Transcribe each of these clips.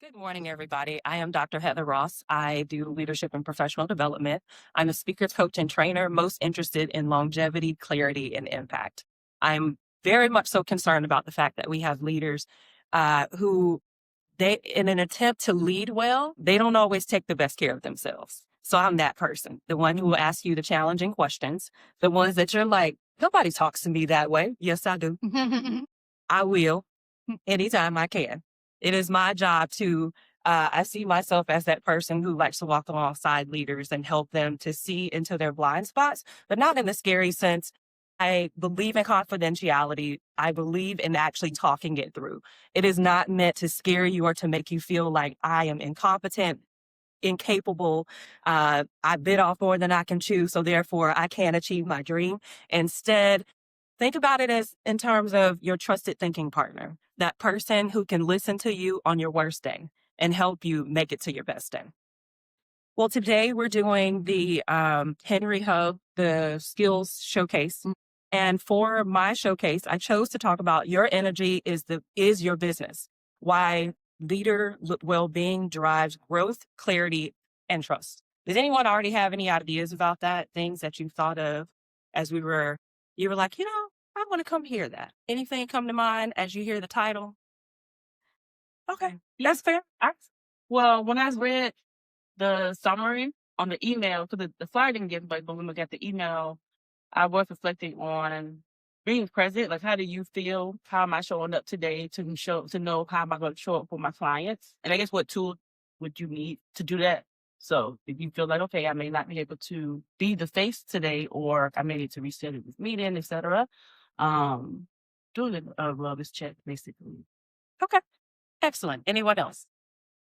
Good morning, everybody. I am Dr. Heather Ross. I do leadership and professional development. I'm a speaker, coach, and trainer, most interested in longevity, clarity, and impact. I'm very much so concerned about the fact that we have leaders who in an attempt to lead well, they don't always take the best care of themselves. So I'm that person, the one who will ask you the challenging questions, the ones that you're like, nobody talks to me that way. Yes, I do. I will anytime I can. It is my job to, I see myself as that person who likes to walk alongside leaders and help them to see into their blind spots, but not in the scary sense. I believe in confidentiality. I believe in actually talking it through. It is not meant to scare you or to make you feel like I am incompetent, incapable. I bit off more than I can chew, so therefore I can't achieve my dream. Instead, think about it as in terms of your trusted thinking partner, that person who can listen to you on your worst day and help you make it to your best day. Well, today we're doing the Henry Hub, the skills showcase. And for my showcase, I chose to talk about your energy is your business. Why leader well-being drives growth, clarity, and trust. Does anyone already have any ideas about that? Things that you thought of as you were like, I want to come hear that. Anything come to mind as you hear the title? Okay, that's fair. Well, when I read the summary on the email, because the flyer didn't give, but when we look at the email, I was reflecting on being present. Like, how do you feel? How am I showing up today to know how am I going to show up for my clients? And I guess what tool would you need to do that? So if you feel like, okay, I may not be able to be the face today, or I may need to reschedule this meeting, etc. Doing a wellness check, basically. Okay, excellent. Anyone else?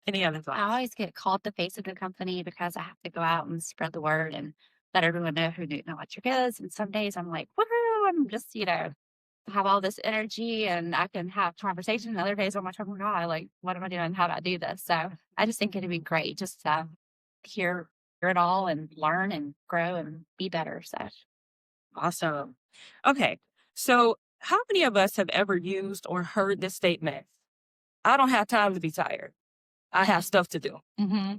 Any other I thoughts? always get called the face of the company because I have to go out and spread the word and let everyone know who Newton Electric is. And some days I'm like, woohoo, I'm just, have all this energy and I can have conversation. And other days I'm like, oh my God, like, what am I doing? How do I do this? So I just think it'd be great just to hear it all and learn and grow and be better. So Awesome. Okay, so how many of us have ever used or heard this statement? I don't have time to be tired. I have stuff to do. mm-hmm.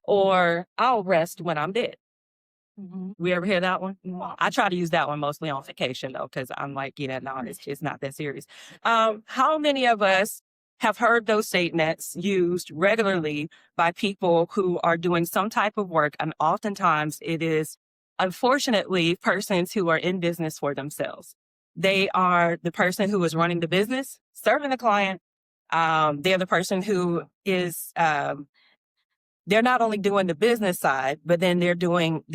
Or I'll rest when I'm dead. Mm-hmm. We ever hear that one? I try to use that one mostly on vacation though, because I'm like, no, it's not that serious. How many of us have heard those statements used regularly by people who are doing some type of work? And oftentimes it is, unfortunately, persons who are in business for themselves. They are the person who is running the business, serving the client. They're the person who is, they're not only doing the business side, but then they're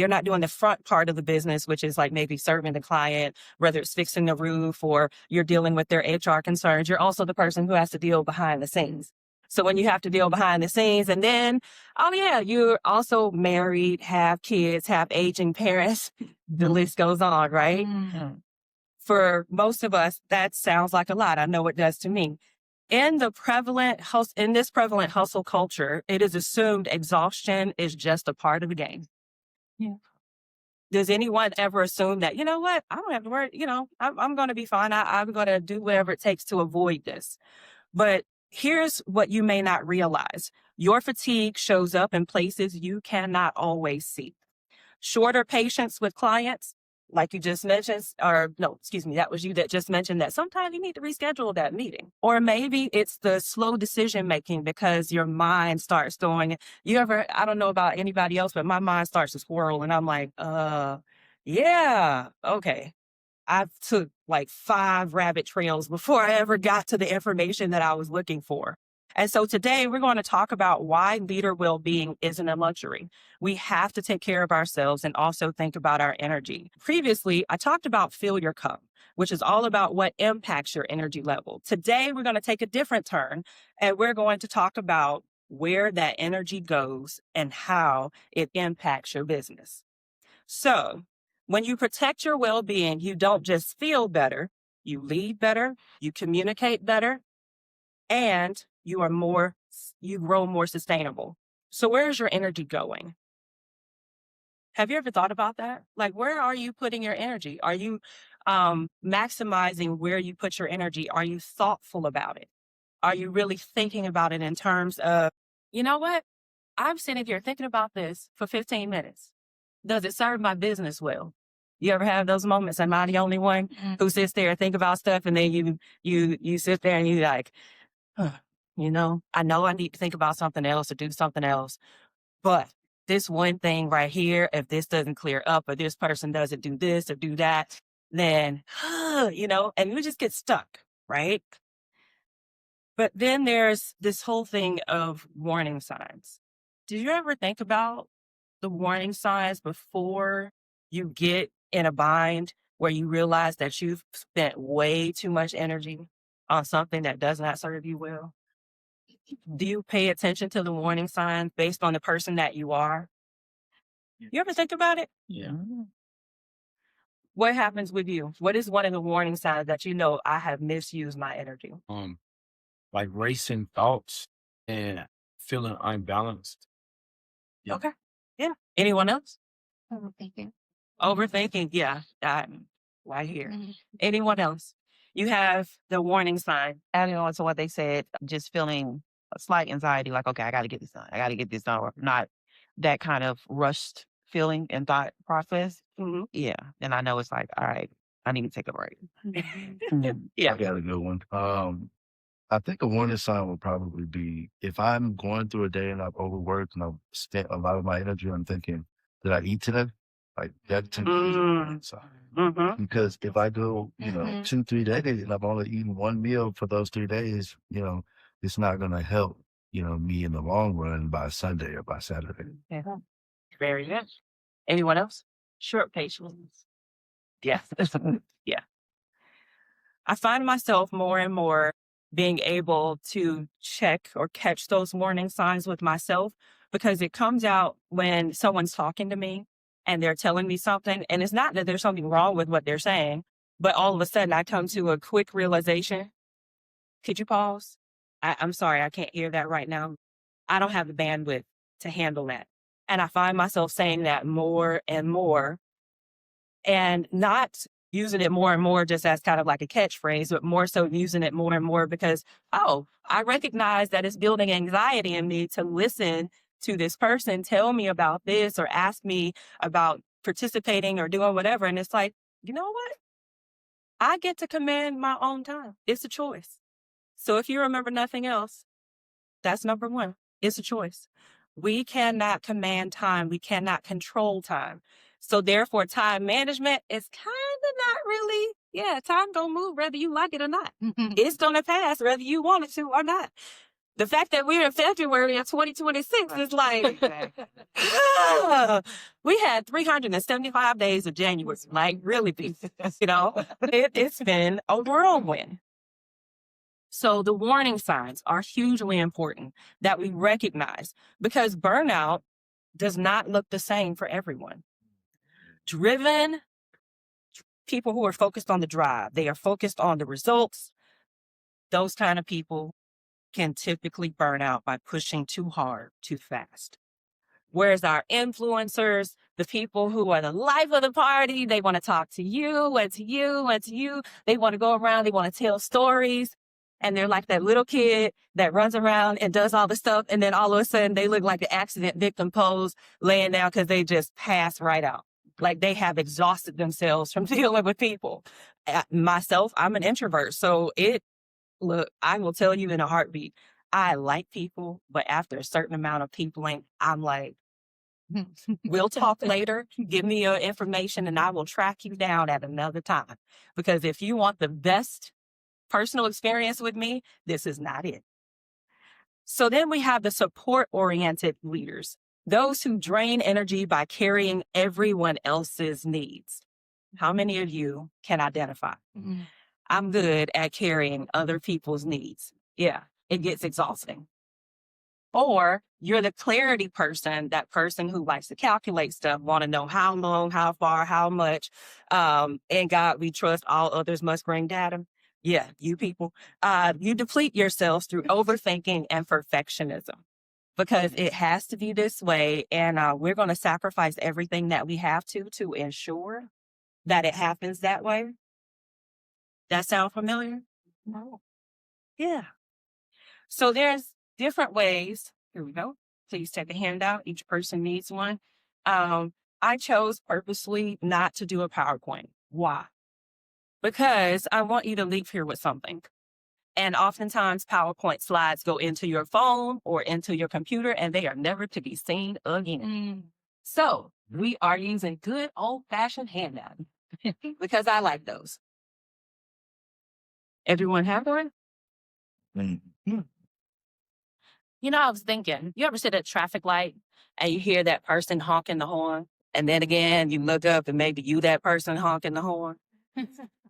not doing the front part of the business, which is like maybe serving the client, whether it's fixing the roof or you're dealing with their HR concerns. You're also the person who has to deal behind the scenes. So when you have to deal behind the scenes and then, you're also married, have kids, have aging parents, the list goes on, right? Mm-hmm. For most of us, that sounds like a lot. I know it does to me. In this prevalent hustle culture, it is assumed exhaustion is just a part of the game. Yeah. Does anyone ever assume that, you know what, I don't have to worry, I'm going to be fine. I'm going to do whatever it takes to avoid this. But here's what you may not realize. Your fatigue shows up in places you cannot always see. Shorter patience with clients, like you just mentioned, that was you that just mentioned that sometimes you need to reschedule that meeting. Or maybe it's the slow decision making because your mind starts going, I don't know about anybody else, but my mind starts to swirl and I'm like, yeah, okay. I took like 5 rabbit trails before I ever got to the information that I was looking for. And so today we're going to talk about why leader well-being isn't a luxury. We have to take care of ourselves and also think about our energy. Previously, I talked about fill your cup, which is all about what impacts your energy level. Today, we're going to take a different turn and we're going to talk about where that energy goes and how it impacts your business. So when you protect your well-being, you don't just feel better, you lead better, you communicate better, and you grow more sustainable. So where's your energy going? Have you ever thought about that? Like, where are you putting your energy? Are you maximizing where you put your energy? Are you thoughtful about it? Are you really thinking about it in terms of, you know what? I'm sitting here thinking about this for 15 minutes. Does it serve my business well? You ever have those moments? Am I the only one who sits there and think about stuff, and then you sit there and you like, huh, I know I need to think about something else or do something else, but this one thing right here, if this doesn't clear up or this person doesn't do this or do that, then, and you just get stuck, right? But then there's this whole thing of warning signs. Did you ever think about the warning signs before you get in a bind where you realize that you've spent way too much energy on something that does not serve you well? Do you pay attention to the warning signs based on the person that you are? You ever think about it? Yeah. What happens with you? What is one of the warning signs that I have misused my energy? Like racing thoughts and feeling unbalanced. Yeah. Okay. Yeah. Anyone else? Overthinking. Overthinking. Yeah. Right here. Mhm. Anyone else? You have the warning sign. Adding on to what they said, just feeling a slight anxiety, like, okay, I got to get this done. I got to get this done. Or not that kind of rushed feeling and thought process. Mhm. Yeah. And I know it's like, all right, I need to take a break. Yeah. I got a good one. I think a warning sign would probably be if I'm going through a day and I've overworked and I've spent a lot of my energy on thinking, did I eat today? Like that tends to be a warning sign. Mm-hmm. Because if I go, Mhm. 2-3 days and I've only eaten one meal for those 3 days, it's not going to help, me in the long run by Sunday or by Saturday. Yeah. Very good. Anyone else? Short patience. Yeah. Yeah. I find myself more and more being able to check or catch those warning signs with myself because it comes out when someone's talking to me and they're telling me something. And it's not that there's something wrong with what they're saying, but all of a sudden I come to a quick realization. Could you pause? I'm sorry, I can't hear that right now. I don't have the bandwidth to handle that. And I find myself saying that more and more and not using it more and more just as kind of like a catchphrase, but more so using it more and more because, I recognize that it's building anxiety in me to listen to this person tell me about this or ask me about participating or doing whatever. And it's like, you know what? I get to command my own time. It's a choice. So if you remember nothing else, that's number one. It's a choice. We cannot command time. We cannot control time. So therefore, time management is kind of not really, time gonna move whether you like it or not. It's gonna pass whether you want it to or not. The fact that we're in February of 2026 is like, we had 375 days of January, like really big, it's been a whirlwind. So the warning signs are hugely important that we recognize because burnout does not look the same for everyone. Driven people who are focused on the drive, they are focused on the results. Those kind of people can typically burn out by pushing too hard, too fast. Whereas our influencers, the people who are the life of the party, they want to talk to you and to you and to you. They want to go around, they want to tell stories. And they're like that little kid that runs around and does all the stuff. And then all of a sudden they look like an accident victim pose laying down because they just pass right out. Like they have exhausted themselves from dealing with people. Myself, I'm an introvert. So I will tell you in a heartbeat, I like people, but after a certain amount of peopling, I'm like, we'll talk later. Give me your information and I will track you down at another time. Because if you want the best personal experience with me, this is not it. So then we have the support-oriented leaders, those who drain energy by carrying everyone else's needs. How many of you can identify? Mhm. I'm good at carrying other people's needs. Yeah, it gets exhausting. Or you're the clarity person, that person who likes to calculate stuff, want to know how long, how far, how much. In God we trust, all others must bring data. Yeah, you people. You deplete yourselves through overthinking and perfectionism because it has to be this way. And we're going to sacrifice everything that we have to ensure that it happens that way. That sound familiar? No. Yeah. So there's different ways. Here we go. Please take a handout. Each person needs one. I chose purposely not to do a PowerPoint. Why? Because I want you to leave here with something. And oftentimes PowerPoint slides go into your phone or into your computer and they are never to be seen again. So we are using good old-fashioned handout because I like those. Everyone have one? You know, I was thinking, you ever sit at a traffic light and you hear that person honking the horn? And then again, you look up and maybe you that person honking the horn.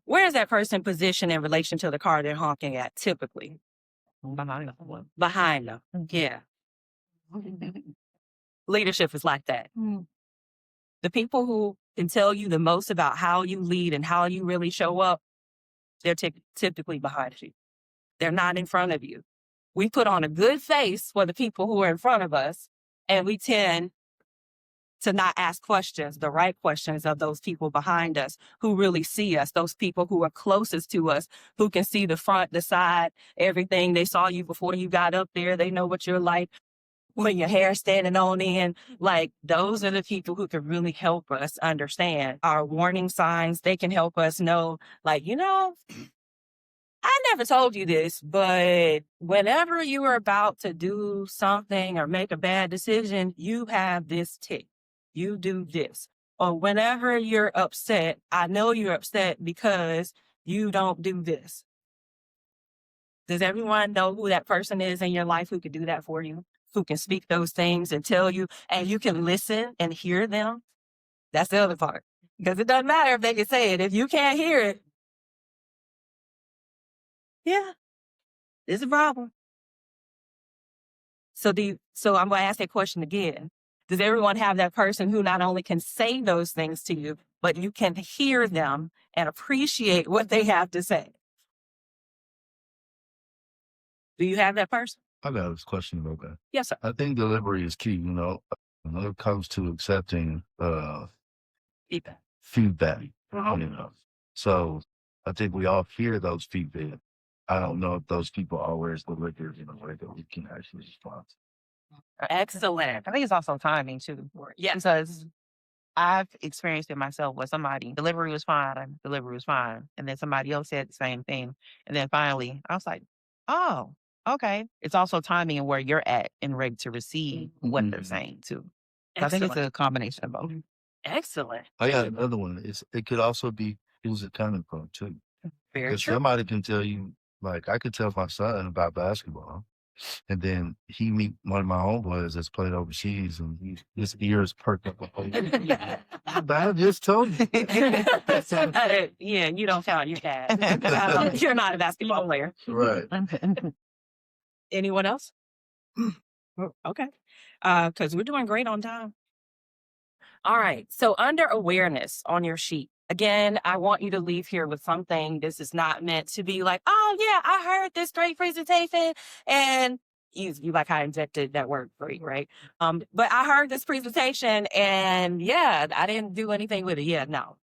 Where is that person positioned in relation to the car they're honking at typically? Behind them. Yeah. Leadership is like that. The people who can tell you the most about how you lead and how you really show up, they're typically behind you. They're not in front of you. We put on a good face for the people who are in front of us, and we tend to not ask questions, the right questions of those people behind us who really see us, those people who are closest to us, who can see the front, the side, everything. They saw you before you got up there. They know what you're like when your hair's standing on end. Like, those are the people who can really help us understand our warning signs. They can help us know, like, you know, I never told you this, but whenever you are about to do something or make a bad decision, you have this tick. You do this. Or whenever you're upset, I know you're upset because you don't do this. Does everyone know who that person is in your life who could do that for you? Who can speak those things and tell you, and you can listen and hear them? That's the other part. Because it doesn't matter if they can say it. If you can't hear it, yeah, it's a problem. So I'm going to ask that question again. Does everyone have that person who not only can say those things to you, but you can hear them and appreciate what they have to say? Do you have that person? I got this question about that. Yes, sir. I think delivery is key, you know, when it comes to accepting feedback, you know. So I think we all hear those feedback. I don't know if those people always deliver in a way that we can actually respond to. Excellent. I think it's also timing too. Yes. Because I've experienced it myself with somebody. Delivery was fine. And then somebody else said the same thing. And then finally, I was like, oh, okay. It's also timing and where you're at and ready to receive what they're saying too. So I think it's a combination of both. Excellent. I got another one. It could also be who's it coming from too. Very Because true. somebody can tell you, like I could tell my son about basketball, and then he meet one of my homeboys that's played overseas, and his ears perk up. I just told you. Yeah, you don't count your dad. You're not a basketball player. Right. Anyone else? Okay. Because we're doing great on time. All right. So under awareness on your sheet, again, I want you to leave here with something. This is not meant to be like, oh yeah, I heard this great presentation, and you like I injected that word great, right? But I heard this presentation and yeah, I didn't do anything with it. Yeah, no.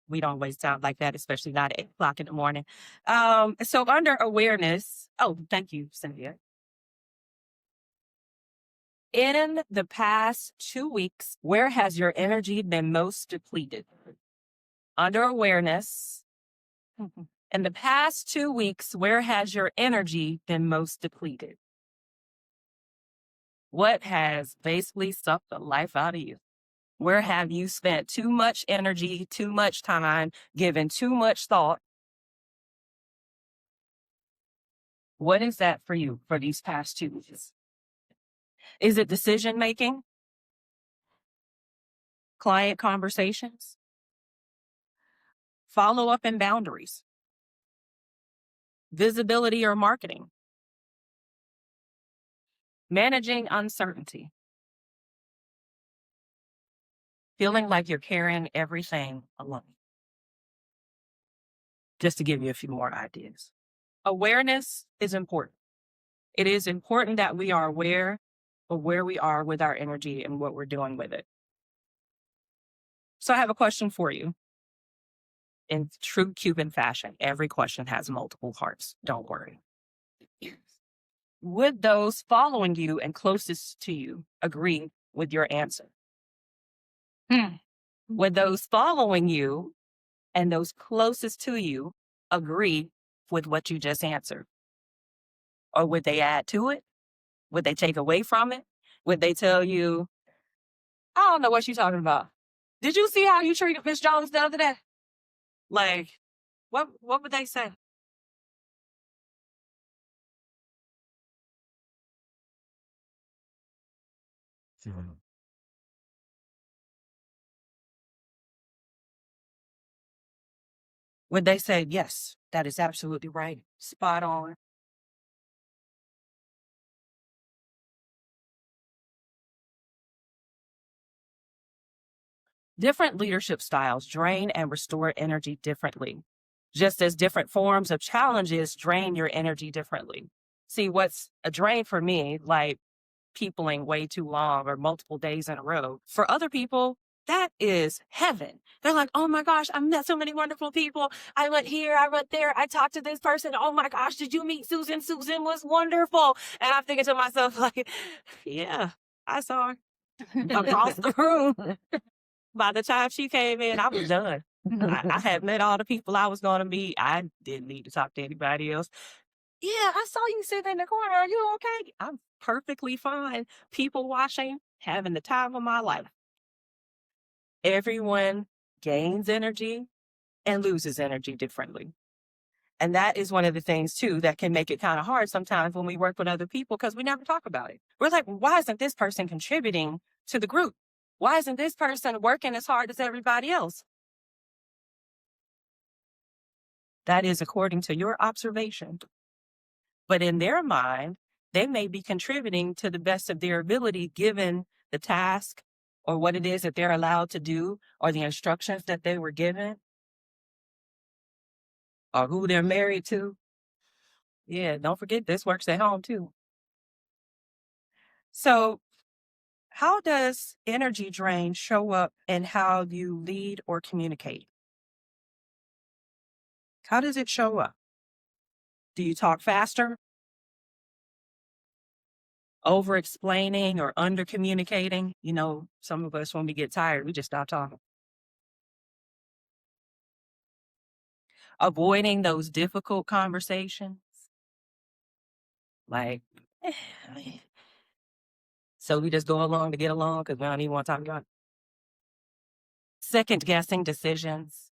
We don't waste time like that, especially not at 8 o'clock in the morning. So under awareness, oh, thank you, Cynthia. In the past 2 weeks, where has your energy been most depleted? Under awareness, in the past 2 weeks, where has your energy been most depleted? What has basically sucked the life out of you? Where have you spent too much energy, too much time, given too much thought? What is that for you for these past 2 weeks? Is it decision making? Client conversations? Follow up and boundaries? Visibility or marketing? Managing uncertainty? Feeling like you're carrying everything alone? Just to give you a few more ideas. Awareness is important. It is important that we are aware of where we are with our energy and what we're doing with it. So I have a question for you. In true Cuban fashion, every question has multiple parts. Don't worry. Would those following you and closest to you agree with your answer? Would those following you and those closest to you agree with what you just answered? Or would they add to it? Would they take away from it? Would they tell you, I don't know what you're talking about. Did you see how you treated Miss Jones the other day? Like, what would they say? Would they say, yes, that is absolutely right, spot on? Different leadership styles drain and restore energy differently, just as different forms of challenges drain your energy differently. See, what's a drain for me, like peopling way too long or multiple days in a row, for other people, that is heaven. They're like, oh my gosh, I met so many wonderful people. I went here, I went there, I talked to this person. Oh my gosh, did you meet Susan? Susan was wonderful. And I'm thinking to myself, like, yeah, I saw her across the room. By the time she came in, I was done. I had met all the people I was going to meet. I didn't need to talk to anybody else. Yeah, I saw you sitting in the corner. Are you okay? I'm perfectly fine. People watching, having the time of my life. Everyone gains energy and loses energy differently. And that is one of the things, too, that can make it kind of hard sometimes when we work with other people because we never talk about it. We're like, why isn't this person contributing to the group? Why isn't this person working as hard as everybody else? That is according to your observation. But in their mind, they may be contributing to the best of their ability given the task or what it is that they're allowed to do or the instructions that they were given or who they're married to. Yeah, don't forget this works at home too. So how does energy drain show up in how you lead or communicate? How does it show up? Do you talk faster? Over explaining or under communicating? You know, some of us, when we get tired, we just stop talking. Avoiding those difficult conversations. Like, so we just go along to get along because we don't even want to talk about it. Second guessing decisions.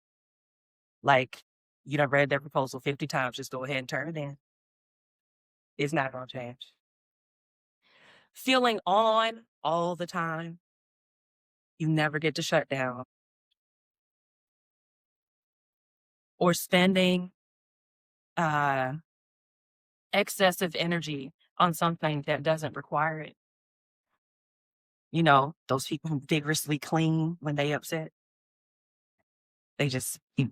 Like, you done read their proposal 50 times, just go ahead and turn it in. It's not going to change. Feeling on all the time. You never get to shut down. Or spending excessive energy on something that doesn't require it. You know, those people who vigorously clean when they upset. They just, you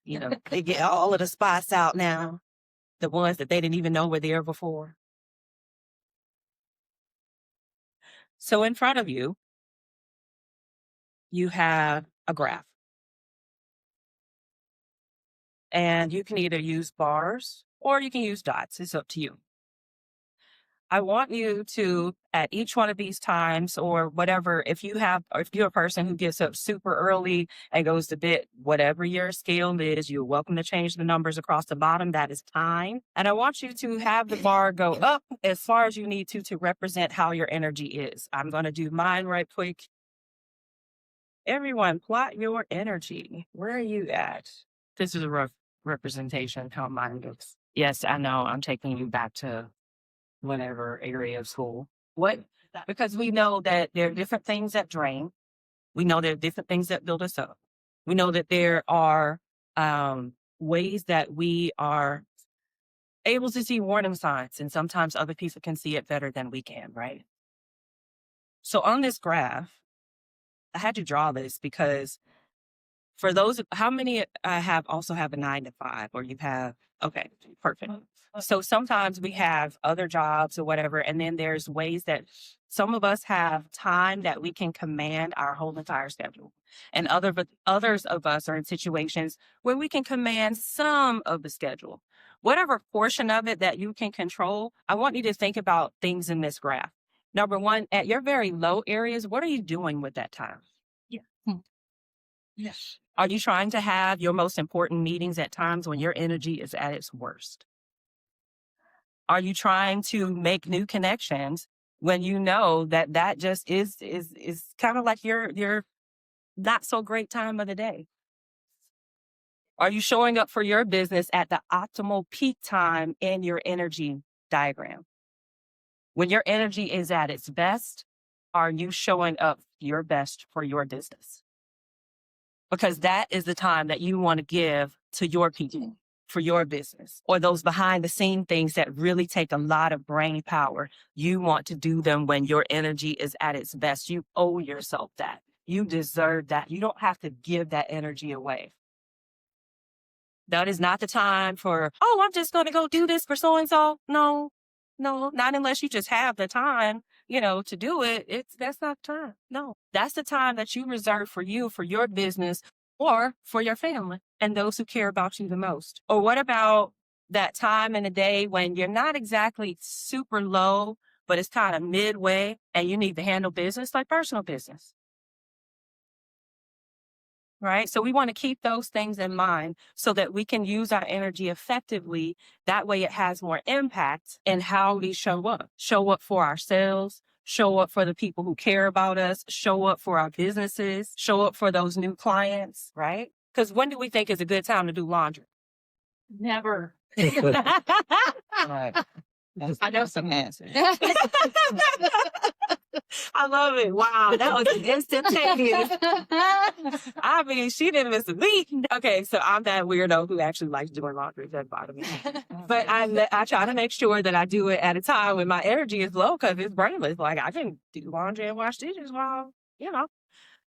know, they get all of the spots out now. The ones that they didn't even know were there before. So in front of you, you have a graph. And you can either use bars or you can use dots. It's up to you. I want you to, at each one of these times or whatever, if you're a person who gets up super early and goes to bed, whatever your scale is, you're welcome to change the numbers across the bottom. That is time. And I want you to have the bar go up as far as you need to represent how your energy is. I'm going to do mine right quick. Everyone, plot your energy. Where are you at? This is a rough representation of how mine looks. Yes, I know. I'm taking you back to whatever area of school. What? Because we know that there are different things that drain. We know there are different things that build us up. We know that there are ways that we are able to see warning signs, and sometimes other people can see it better than we can, right? So on this graph, I had to draw this because For those, how many also have a 9 to 5, or you have, okay, perfect. So sometimes we have other jobs or whatever, and then there's ways that some of us have time that we can command our whole entire schedule. And others of us are in situations where we can command some of the schedule. Whatever portion of it that you can control, I want you to think about things in this graph. Number one, at your very low areas, what are you doing with that time? Yes. Are you trying to have your most important meetings at times when your energy is at its worst? Are you trying to make new connections when you know that just is kind of like your not so great time of the day? Are you showing up for your business at the optimal peak time in your energy diagram? When your energy is at its best, are you showing up your best for your business? Because that is the time that you want to give to your people, for your business, or those behind the scene things that really take a lot of brain power. You want to do them when your energy is at its best. You owe yourself that. You deserve that. You don't have to give that energy away. That is not the time for, oh, I'm just going to go do this for so-and-so. No, not unless you just have the time, to do it. That's not the time. No, that's the time that you reserve for you, for your business, or for your family and those who care about you the most. Or what about that time in the day when you're not exactly super low, but it's kind of midway and you need to handle business like personal business? Right? So we want to keep those things in mind so that we can use our energy effectively. That way it has more impact in how we show up. Show up for ourselves, show up for the people who care about us, show up for our businesses, show up for those new clients, right? Because when do we think is a good time to do laundry? Never. Right. I know some answers. I love it. Wow, that was instantaneous. I mean, she didn't miss a beat. Okay, so I'm that weirdo who actually likes doing laundry. That bothers me. But I try to make sure that I do it at a time when my energy is low because it's brainless. Like I can do laundry and wash dishes while,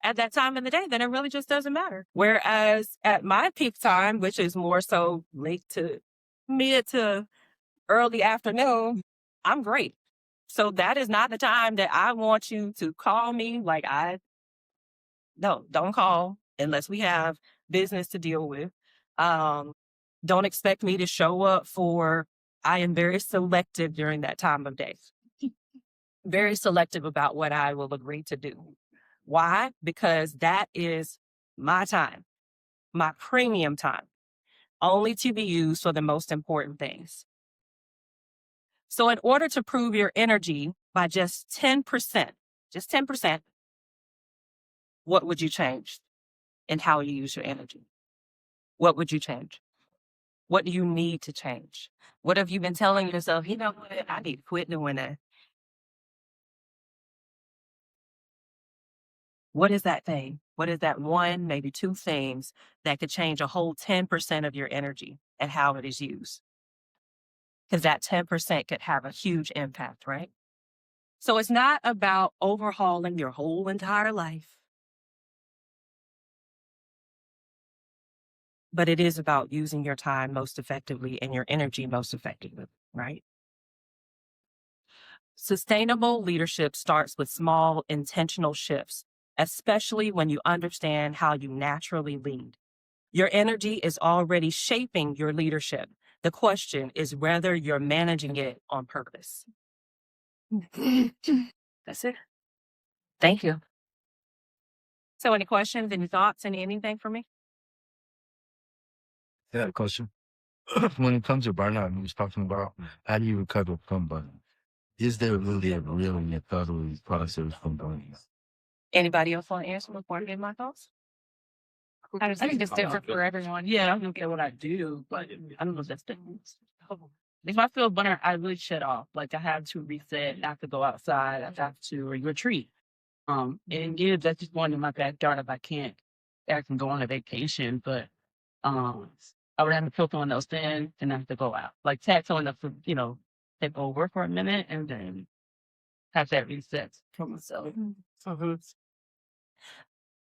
at that time in the day, then it really just doesn't matter. Whereas at my peak time, which is more so late to mid to early afternoon, I'm great. So that is not the time that I want you to call me. Like don't call unless we have business to deal with. Don't expect me to show up I am very selective during that time of day. Very selective about what I will agree to do. Why? Because that is my time, my premium time, only to be used for the most important things. So in order to prove your energy by just 10%, what would you change in how you use your energy? What would you change? What do you need to change? What have you been telling yourself, what, I need to quit doing that? What is that thing? What is that one, maybe two things that could change a whole 10% of your energy and how it is used? Because that 10% could have a huge impact, right? So it's not about overhauling your whole entire life, but it is about using your time most effectively and your energy most effectively, right? Sustainable leadership starts with small, intentional shifts, especially when you understand how you naturally lead. Your energy is already shaping your leadership. The question is whether you're managing it on purpose. That's it. Thank you. So any questions, any thoughts, anything for me? Yeah, question. When it comes to burnout, you was talking about how do you recover from burnout? Is there really a real recovery process from burnout? Anybody else want to answer before I give my thoughts? I think it's different for everyone. Yeah, I don't care what I do, but I don't know if that's different. If I feel burnt, I really shut off. Like I have to reset, I have to go outside, I have to retreat. And yeah, that's just going in my backyard if I can't. I can go on a vacation, but I would have to filter on those things and I have to go out. Like tax on enough to, take over for a minute and then have that reset for myself.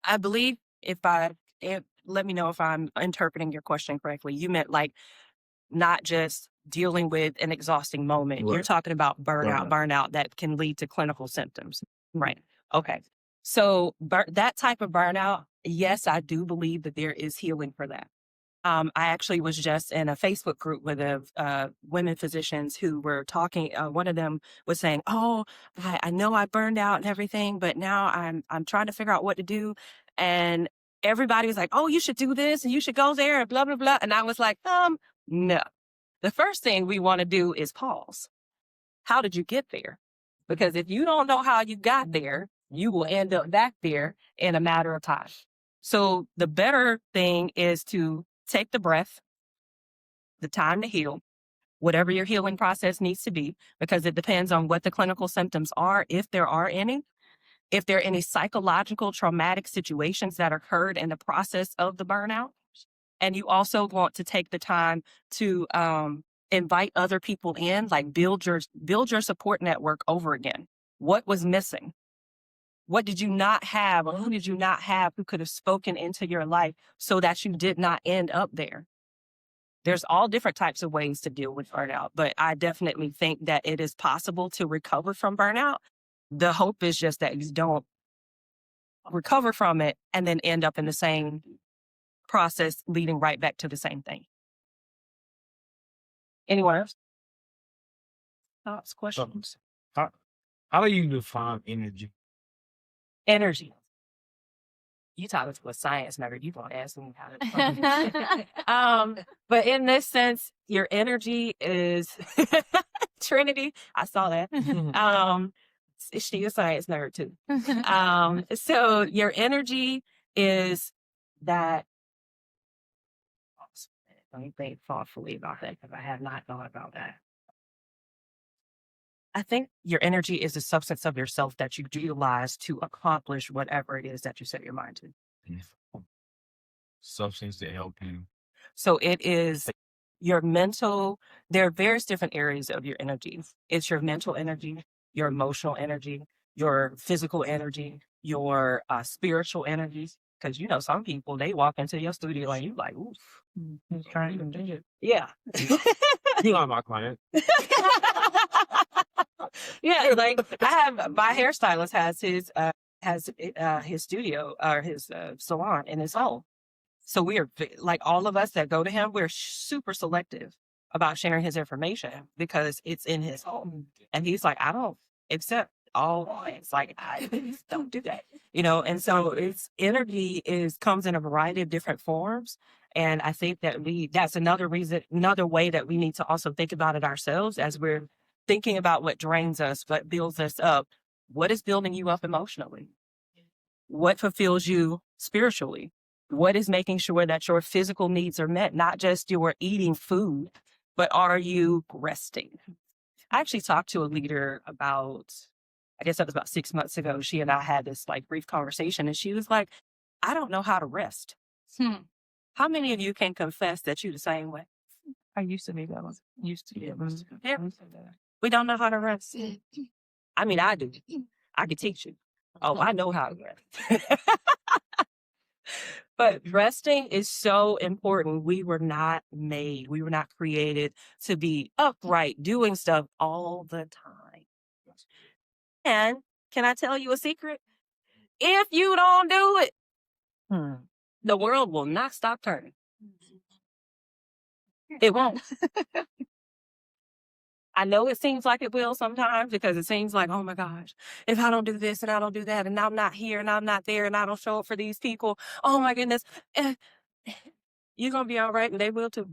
I believe if let me know if I'm interpreting your question correctly. You meant like not just dealing with an exhausting moment. You're Right. talking about burnout that can lead to clinical symptoms. Right. Okay. So that type of burnout, yes, I do believe that there is healing for that. I actually was just in a Facebook group with women physicians who were talking. One of them was saying, "Oh, I know I burned out and everything, but now I'm trying to figure out what to do." And everybody was like, "Oh, you should do this and you should go there and blah blah blah." And I was like, no. The first thing we want to do is pause. How did you get there? Because if you don't know how you got there, you will end up back there in a matter of time. So the better thing is to take the breath, the time to heal, whatever your healing process needs to be, because it depends on what the clinical symptoms are, if there are any. If there are any psychological traumatic situations that occurred in the process of the burnout. And you also want to take the time to invite other people in, like build your support network over again. What was missing? What did you not have, or who did you not have who could have spoken into your life so that you did not end up there? There's all different types of ways to deal with burnout, but I definitely think that it is possible to recover from burnout. The hope is just that you don't recover from it and then end up in the same process leading right back to the same thing. Anyone else? Thoughts, questions? How, how do you define energy? Energy. You taught us what science nerd. You gonna ask me how to define it. But in this sense, your energy is Trinity. I saw that. She a science nerd too. So your energy is that. Let me think thoughtfully about that because I have not thought about that. I think your energy is the substance of yourself that you utilize to accomplish whatever it is that you set your mind to. Substance that help you. So it is your mental, there are various different areas of your energy. It's your mental energy, your emotional energy, your physical energy, your spiritual energies. Because you know, some people, they walk into your studio and you like, oof, he's trying to do it. Yeah. You are my client. Yeah, like I have my hairstylist has his studio or his salon in his home. So we are like all of us that go to him, we're super selective about sharing his information because it's in his home. And he's like, I don't accept all clients. Like I don't do that, you know. And so it's energy comes in a variety of different forms. And I think that that's another way that we need to also think about it ourselves as we're thinking about what drains us, what builds us up. What is building you up emotionally? What fulfills you spiritually? What is making sure that your physical needs are met, not just your eating food, but are you resting? I actually talked to a leader about, I guess that was about 6 months ago. She and I had this like brief conversation and she was like, I don't know how to rest. How many of you can confess that you're the same way? I used to be that one. Used to be. Yeah. We don't know how to rest. I mean, I do. I can teach you. Oh, I know how to rest. But resting is so important. We were not created to be upright, doing stuff all the time. And can I tell you a secret? If you don't do it, the world will not stop turning. It won't. I know it seems like it will sometimes because it seems like, oh my gosh, if I don't do this and I don't do that and I'm not here and I'm not there and I don't show up for these people, oh my goodness, you're going to be all right and they will too.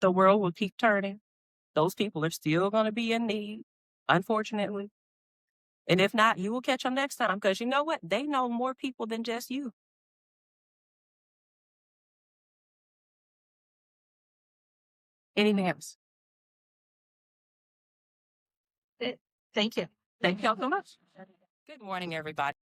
The world will keep turning. Those people are still going to be in need, unfortunately. And if not, you will catch them next time because you know what? They know more people than just you. Anything else? Thank you. Thank you all so much. Good morning, everybody.